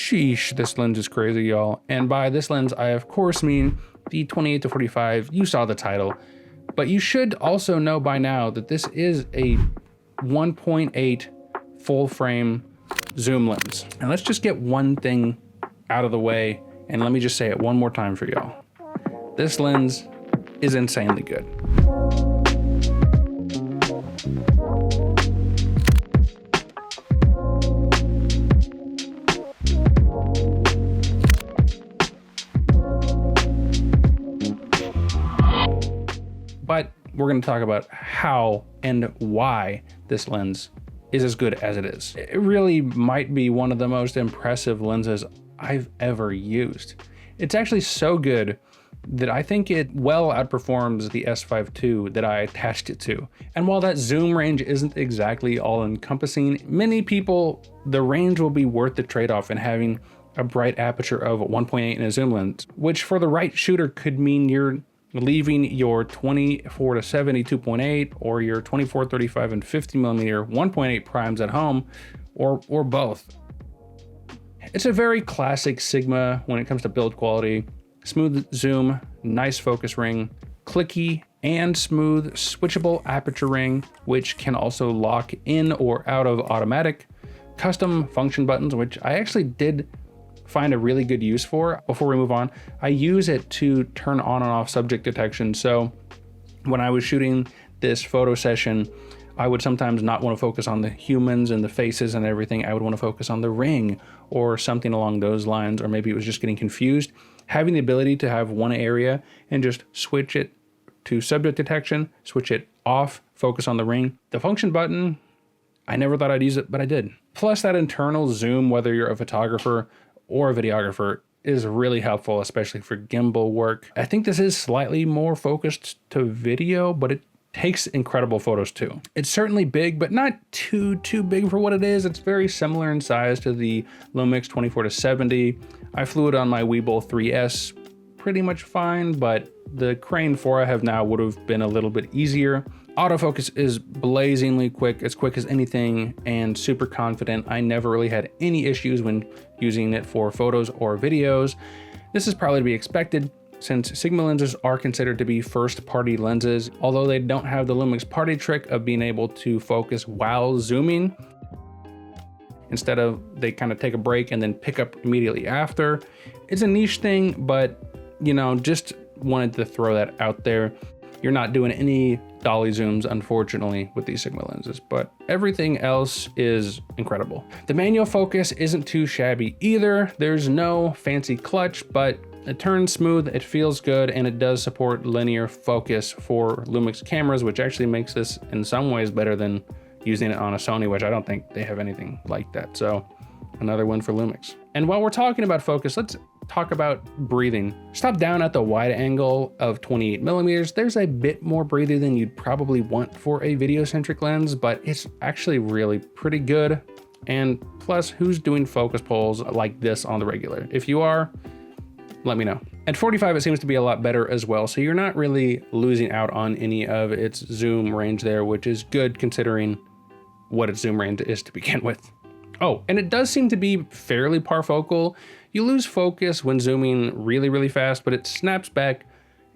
Sheesh, this lens is crazy, y'all. And by this lens, I of course mean the 28-45. You saw the title. But you should also know by now that this is a 1.8 full frame zoom lens. And let's just get one thing out of the way, and let me just say it one more time for y'all. This lens is insanely good. But we're going to talk about how and why this lens is as good as it is. It really might be one of the most impressive lenses I've ever used. It's actually so good that I think it well outperforms the S5 II that I attached it to. And while that zoom range isn't exactly all encompassing, many people, the range will be worth the trade-off in having a bright aperture of 1.8 in a zoom lens, which for the right shooter could mean you're leaving your 24-70 2.8 or your 24-35 and 50mm 1.8 primes at home, or both. It's a very classic Sigma when it comes to build quality. Smooth zoom, nice focus ring, clicky and smooth switchable aperture ring, which can also lock in or out of automatic, custom function buttons, which I actually did find a really good use for. Before we move on, I use it to turn on and off subject detection. So when I was shooting this photo session, I would sometimes not want to focus on the humans and the faces and everything. I would want to focus on the ring or something along those lines, or maybe it was just getting confused. Having the ability to have one area and just switch it to subject detection, switch it off, focus on the ring. The function button, I never thought I'd use it, but I did. Plus that internal zoom, whether you're a photographer or a videographer, is really helpful, especially for gimbal work. I think this is slightly more focused to video, but it takes incredible photos too. It's certainly big, but not too big for what it is. It's very similar in size to the Lumix 24-70. I flew it on my Weebill 3S pretty much fine, but the Crane 4 I have now would have been a little bit easier. Autofocus is blazingly quick, as quick as anything, and super confident. I never really had any issues when using it for photos or videos. This is probably to be expected, since Sigma lenses are considered to be first-party lenses, although they don't have the Lumix party trick of being able to focus while zooming. Instead of, they kind of take a break and then pick up immediately after. It's a niche thing, but you know, just wanted to throw that out there. You're not doing any dolly zooms, unfortunately, with these Sigma lenses, but everything else is incredible. The manual focus isn't too shabby either. There's no fancy clutch, but it turns smooth, it feels good, and it does support linear focus for Lumix cameras, which actually makes this in some ways better than using it on a Sony, which I don't think they have anything like that. So another win for Lumix. And while we're talking about focus, let's talk about breathing. Stop down at the wide angle of 28mm. There's a bit more breathing than you'd probably want for a video-centric lens, but it's actually really pretty good. And plus, who's doing focus pulls like this on the regular? If you are, let me know. At 45, it seems to be a lot better as well, so you're not really losing out on any of its zoom range there, which is good considering what its zoom range is to begin with. Oh, and it does seem to be fairly parfocal. You lose focus when zooming really fast, but it snaps back,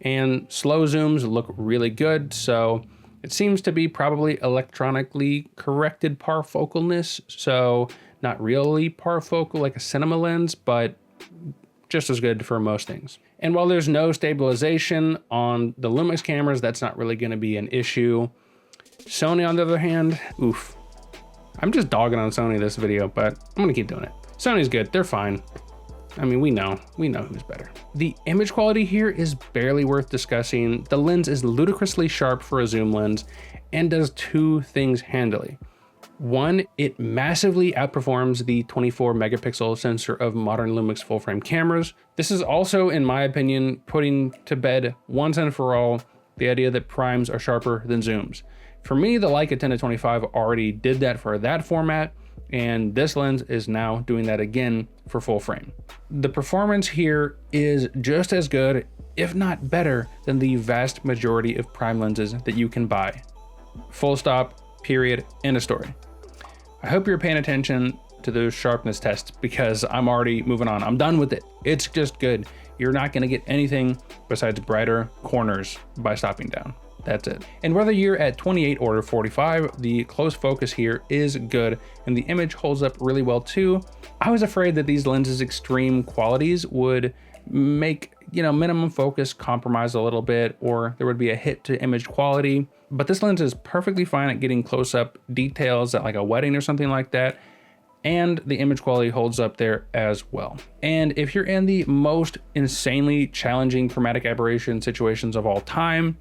and slow zooms look really good, so it seems to be probably electronically corrected parfocalness, so not really parfocal like a cinema lens, but just as good for most things. And while there's no stabilization on the Lumix cameras, that's not really going to be an issue. Sony, on the other hand, oof. I'm just dogging on Sony this video, but I'm gonna keep doing it. Sony's good, they're fine. I mean, we know who's better. The image quality here is barely worth discussing. The lens is ludicrously sharp for a zoom lens and does two things handily. One, it massively outperforms the 24 megapixel sensor of modern Lumix full frame cameras. This is also, in my opinion, putting to bed once and for all the idea that primes are sharper than zooms. For me, the Leica 10-25 already did that for that format, and this lens is now doing that again for full frame. The performance here is just as good, if not better, than the vast majority of prime lenses that you can buy. Full stop, period, end of story. I hope you're paying attention. to those sharpness tests because I'm already moving on. I'm done with it. It's just good. You're not gonna get anything besides brighter corners by stopping down. That's it. And whether you're at 28 or 45, the close focus here is good and the image holds up really well too. I was afraid that these lenses' extreme qualities would make, minimum focus compromise a little bit, or there would be a hit to image quality. But this lens is perfectly fine at getting close-up details at like a wedding or something like that. And the image quality holds up there as well. And if you're in the most insanely challenging chromatic aberration situations of all time,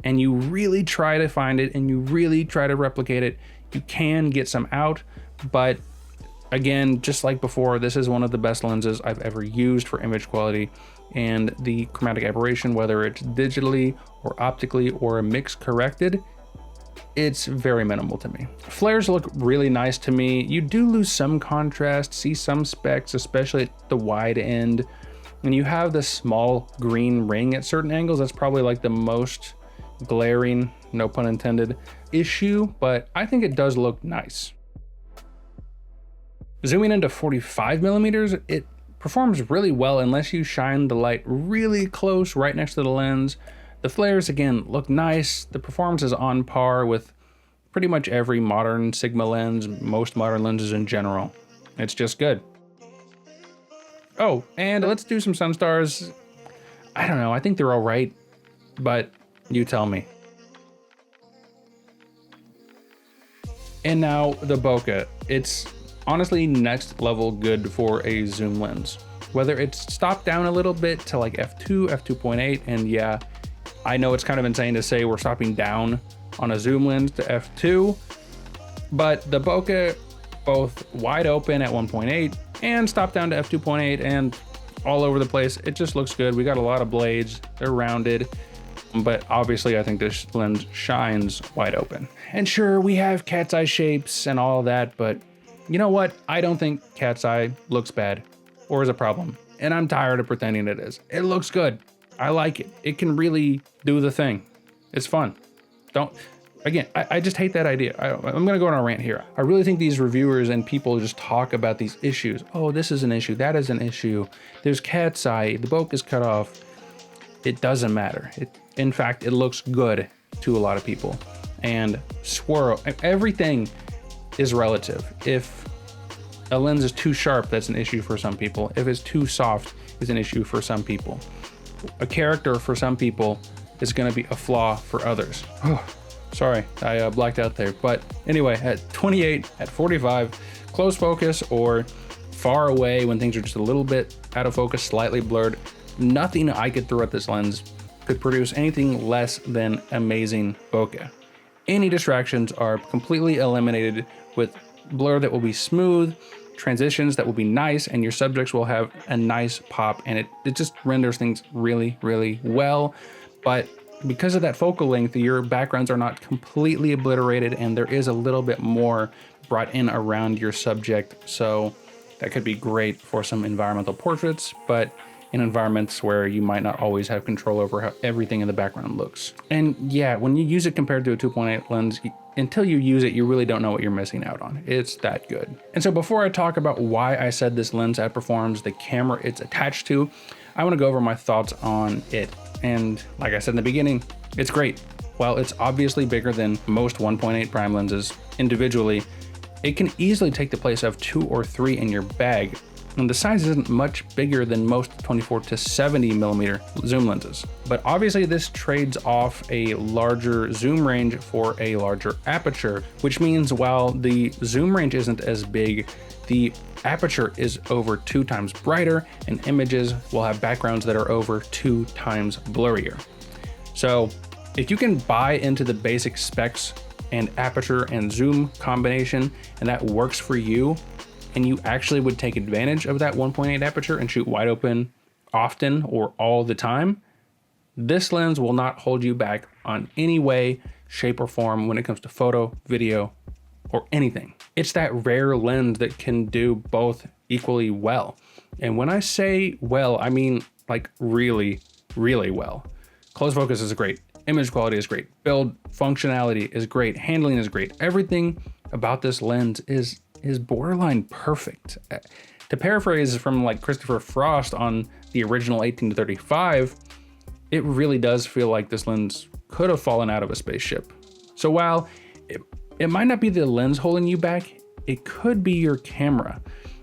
and you really try to find it and you really try to replicate it, you can get some out. But again, just like before, this is one of the best lenses I've ever used for image quality, and the chromatic aberration, whether it's digitally or optically or mix corrected, it's very minimal to me. Flares look really nice to me. You do lose some contrast, see some specks, especially at the wide end. And you have this small green ring at certain angles. That's probably like the most glaring, no pun intended, issue, but I think it does look nice. Zooming into 45 millimeters, it performs really well unless you shine the light really close right next to the lens. The flares, again, look nice. The performance is on par with pretty much every modern Sigma lens, most modern lenses in general. It's just good. Oh, and let's do some Sunstars. I don't know, I think they're all right, but you tell me. And now the bokeh. It's honestly next level good for a zoom lens. Whether it's stopped down a little bit to like f2, f2.8, and yeah, I know it's kind of insane to say we're stopping down on a zoom lens to f2, but the bokeh, both wide open at 1.8 and stopped down to f2.8 and all over the place, it just looks good. We got a lot of blades, they're rounded, but obviously I think this lens shines wide open. And sure, we have cat's eye shapes and all that, but you know what? I don't think cat's eye looks bad or is a problem, and I'm tired of pretending it is. It looks good. I like it. It can really do the thing. It's fun. I just hate that idea. I'm gonna go on a rant here. I really think these reviewers and people just talk about these issues. Oh, this is an issue, that is an issue. There's cat's eye, the bokeh is cut off. It doesn't matter. In fact, it looks good to a lot of people. And swirl, everything is relative. If a lens is too sharp, that's an issue for some people. If it's too soft, it's an issue for some people. A character for some people is going to be a flaw for others. Oh, sorry, I blacked out there. But anyway, at 28, at 45, close focus or far away when things are just a little bit out of focus, slightly blurred, nothing I could throw at this lens could produce anything less than amazing bokeh. Any distractions are completely eliminated with blur that will be smooth, transitions that will be nice, and your subjects will have a nice pop, and it just renders things really, really well. But because of that focal length, your backgrounds are not completely obliterated, and there is a little bit more brought in around your subject. So that could be great for some environmental portraits, but in environments where you might not always have control over how everything in the background looks. And yeah, when you use it compared to a 2.8 lens, until you use it, you really don't know what you're missing out on. It's that good. And so before I talk about why I said this lens outperforms the camera it's attached to, I want to go over my thoughts on it. And like I said in the beginning, it's great. While it's obviously bigger than most 1.8 prime lenses individually, it can easily take the place of 2 or 3 in your bag. And the size isn't much bigger than most 24 to 70 millimeter zoom lenses. But obviously this trades off a larger zoom range for a larger aperture, which means while the zoom range isn't as big, the aperture is over 2 times brighter, and images will have backgrounds that are over 2 times blurrier. So if you can buy into the basic specs and aperture and zoom combination, and that works for you, and you actually would take advantage of that 1.8 aperture and shoot wide open often or all the time, this lens will not hold you back on any way, shape, or form when it comes to photo, video, or anything. It's that rare lens that can do both equally well. And when I say well, I mean like really, really well. Close focus is great. Image quality is great. Build functionality is great. Handling is great. Everything about this lens is is borderline perfect. To paraphrase from like Christopher Frost on the original 18-35, it really does feel like this lens could have fallen out of a spaceship. So while it might not be the lens holding you back, it could be your camera,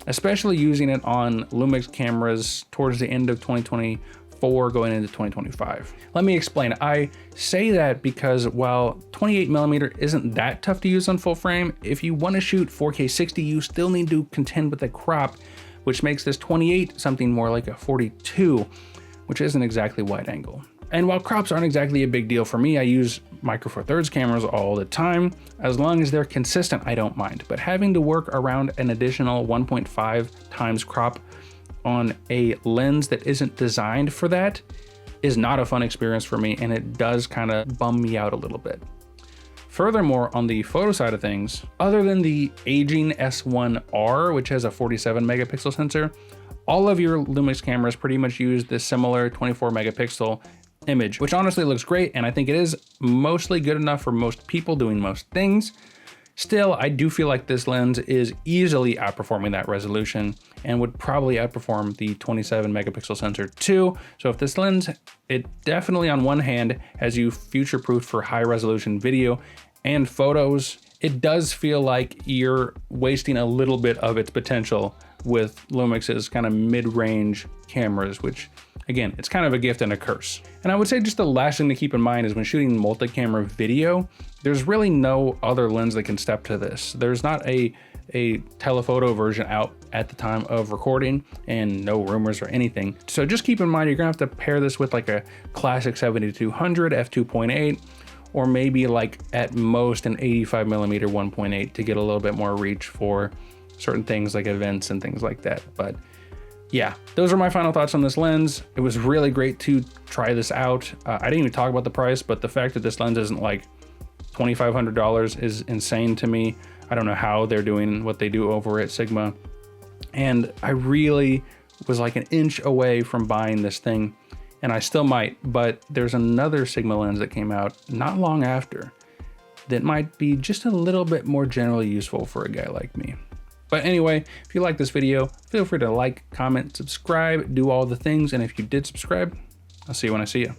especially using it on Lumix cameras towards the end of 2024 going into 2025. Let me explain. I say that because while 28mm isn't that tough to use on full frame, if you want to shoot 4K 60, you still need to contend with a crop, which makes this 28 something more like a 42, which isn't exactly wide angle. And while crops aren't exactly a big deal for me, I use Micro Four Thirds cameras all the time. As long as they're consistent, I don't mind. But having to work around an additional 1.5 times crop on a lens that isn't designed for that is not a fun experience for me, and it does kind of bum me out a little bit. Furthermore, on the photo side of things, other than the aging S1R, which has a 47 megapixel sensor, all of your Lumix cameras pretty much use this similar 24 megapixel image, which honestly looks great, and I think it is mostly good enough for most people doing most things. Still, I do feel like this lens is easily outperforming that resolution and would probably outperform the 27 megapixel sensor too. So if this lens, it definitely on one hand has you future-proof for high resolution video and photos, it does feel like you're wasting a little bit of its potential with Lumix's kind of mid-range cameras, which again, it's kind of a gift and a curse. And I would say just the last thing to keep in mind is when shooting multi-camera video, there's really no other lens that can step to this. There's not a telephoto version out at the time of recording, and no rumors or anything. So just keep in mind, you're gonna have to pair this with like a classic 70-200 f2.8, or maybe like at most an 85mm 1.8 to get a little bit more reach for certain things like events and things like that. But yeah, those are my final thoughts on this lens. It was really great to try this out. I didn't even talk about the price, but the fact that this lens isn't like $2,500 is insane to me. I don't know how they're doing what they do over at Sigma. And I really was like an inch away from buying this thing, and I still might, but there's another Sigma lens that came out not long after that might be just a little bit more generally useful for a guy like me. But anyway, if you like this video, feel free to like, comment, subscribe, do all the things. And if you did subscribe, I'll see you when I see you.